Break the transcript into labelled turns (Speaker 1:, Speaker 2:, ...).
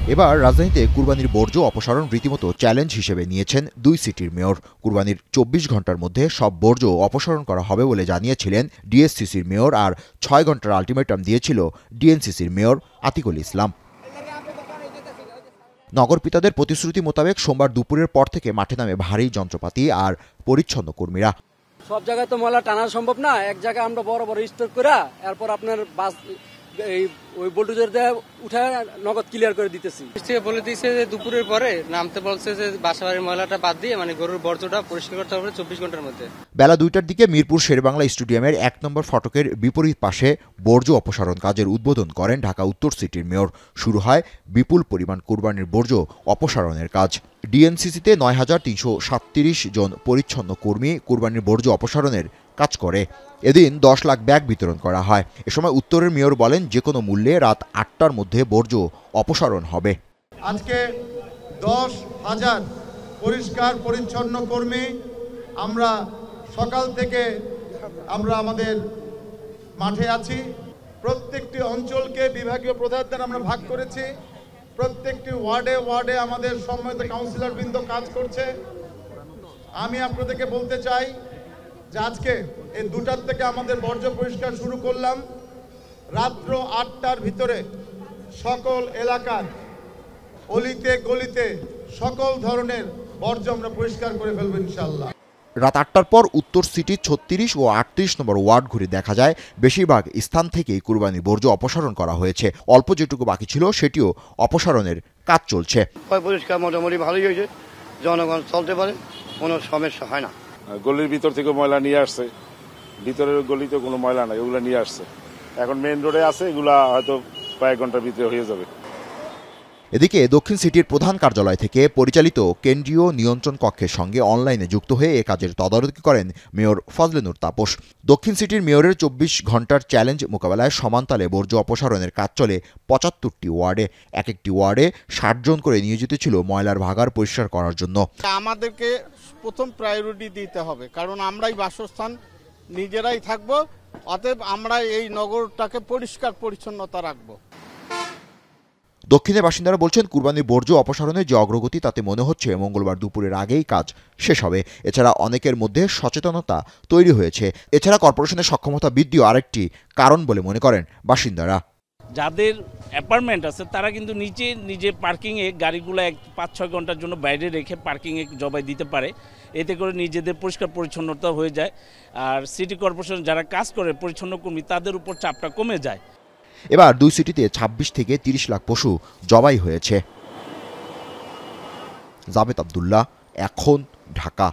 Speaker 1: এবার রাজধানীতে কুরবানির বর্জ্য অপসারণ রীতিমতো চ্যালেঞ্জ হিসেবে নিয়েছেন দুই সিটির মেয়র। কুরবানির ২৪ ঘন্টার মধ্যে সব বর্জ্য অপসারণ করা হবে বলে জানিয়েছিলেন ডিএসসিসির মেয়র, আর ৬ ঘন্টার আলটিমেটাম দিয়েছিল ডিএনসিসির মেয়র আতিকুল ইসলাম। নগরপিতাদের প্রতিশ্রুতি মোতাবেক সোমবার দুপুরের পর থেকে মাঠে নামে ভারী যন্ত্রপাতি আর পরিচ্ছন্ন কর্মীরা।
Speaker 2: সব জায়গায় তো ময়লা টানা সম্ভব না, এক জায়গায় আমরা বড় বড় স্টোর করে এরপর আপনার বাস ওই বুলডোজার দিয়ে উঠে নগদ ক্লিয়ার করে দিতেছি।
Speaker 3: বলে দিয়েছে যে দুপুরের পরে নামতে বলছে যে বাসাবাড়ির ময়লাটা বাদ দিয়ে গরুর বর্জ্যটা পরিষ্কার করতে হবে ২৪ ঘন্টার মধ্যে।
Speaker 1: বেলা ২টার দিকে মিরপুর শেরেবাংলা স্টেডিয়ামের ১ নম্বর ফটকের বিপরীত পাশে বর্জ্য অপসারণ কাজের উদ্বোধন করেন ঢাকা উত্তর সিটির মেয়র। শুরু হয় বিপুল পরিমাণ কুরবানির বর্জ্য অপসারণের কাজ। ডিএনসিসিতে ৯,৩৩৭ জন পরিচ্ছন্ন কর্মী কুরবানির বর্জ্য অপসারণের কাজ করে। এদিন ১০ লাখ ব্যাগ বিতরণ করা হয়। এ সময় উত্তরের মেয়র বলেন, যে কোনো মূল্যে রাত ৮টার মধ্যে বর্জ্য অপসারণ হবে।
Speaker 4: আজকে ১০,০০০ পরিষ্কার পরিচ্ছন্ন কর্মী আমরা সকাল থেকে আমাদের মাঠে আছি। প্রত্যেকটি অঞ্চলকে বিভাগীয় প্রধানদের আমরা ভাগ করেছি। প্রত্যেকটি ওয়ার্ডে ওয়ার্ডে আমাদের সম্মানিত কাউন্সিলর বৃন্দ কাজ করছে। আমি আপনাদেরকে বলতে চাই যে আজকে এই ২টার থেকে আমাদের বর্জ্য পরিষ্কার শুরু করলাম। রাত্র ৮টার ভিতরে সকল এলাকার অলিতে গলিতে সকল ধরনের বর্জ্য আমরা পরিষ্কার করে ফেলবো ইনশাআল্লাহ।
Speaker 1: রাত ৮টার পর উত্তর সিটির ৩৬ ও ৩৮ নম্বর ওয়ার্ড ঘুরে দেখা যায় বেশিরভাগ স্থান থেকেই কুরবানির বর্জ্য অপসারণ করা হয়েছে। অল্প যেটুকু বাকি ছিল সেটিও অপসারণের কাজ চলছে।
Speaker 5: পরিষ্কার মোটামুটি ভালোই হয়েছে, জনগণ চলতে পারে, কোনো সমস্যা হয় না।
Speaker 6: গলির ভিতর থেকে ময়লা নিয়ে আসছে, ভিতরের গলিতে কোনো ময়লা নাই, ওগুলো নিয়ে আসছে। এখন মেইন রোডে আছে, এগুলা হয়তো কয়েক ঘন্টার ভিতরে হয়ে যাবে।
Speaker 1: এদিকে দক্ষিণ সিটির প্রধান কার্যালয় থেকে পরিচালিত কেন্দ্রীয় নিয়ন্ত্রণ কক্ষের সঙ্গে অনলাইনে যুক্ত হয়ে এ কাজের তদারকি করেন মেয়র ফজলে নূর তাপস। দক্ষিণ সিটির মেয়রের ২৪ ঘন্টার চ্যালেঞ্জ মোকাবেলায় সমানতালে বর্জ্য অপসারণের কাজ চলে ৭৫টি ওয়ার্ডে। এক একটি ওয়ার্ডে ৬০ জন করে নিয়োজিত ছিল ময়লার ভাগার পরিষ্কার করার জন্য।
Speaker 7: আমাদেরকে প্রথম প্রায়োরিটি দিতে হবে, কারণ আমরাই বাসস্থান নিজেরাই থাকবো, অতএব আমরা এই নগরটাকে পরিষ্কার পরিচ্ছন্নতা রাখবো।
Speaker 1: দক্ষিণের বাসিন্দারা বলছেন, কুরবানির বর্জ্য অপসারণের যে অগ্রগতি তাতে মনে হচ্ছে মঙ্গলবার দুপুরের আগেই কাজ শেষ হবে। এছাড়া অনেকের মধ্যে সচেতনতা তৈরি হয়েছে। এছাড়া কর্পোরেশনের সক্ষমতা বৃদ্ধিও আরেকটি কারণ বলে মনে করেন বাসিন্দারা।
Speaker 8: যাদের অ্যাপার্টমেন্ট আছে তারা কিন্তু নিজে পার্কিংয়ে গাড়িগুলো ৫-৬ ঘন্টার জন্য বাইরে রেখে পার্কিংয়ে জবাই দিতে পারে। এতে করে নিজেদের পরিষ্কার পরিচ্ছন্নতা হয়ে যায়, আর সিটি কর্পোরেশন যারা কাজ করে পরিচ্ছন্ন কর্মী তাদের উপর চাপটা কমে যায়।
Speaker 1: এবার দুই সিটিতে ২৬ থেকে ৩০ লাখ পশু জবাই হয়েছে। জাবেদ আবদুল্লাহ, এখন, ঢাকা।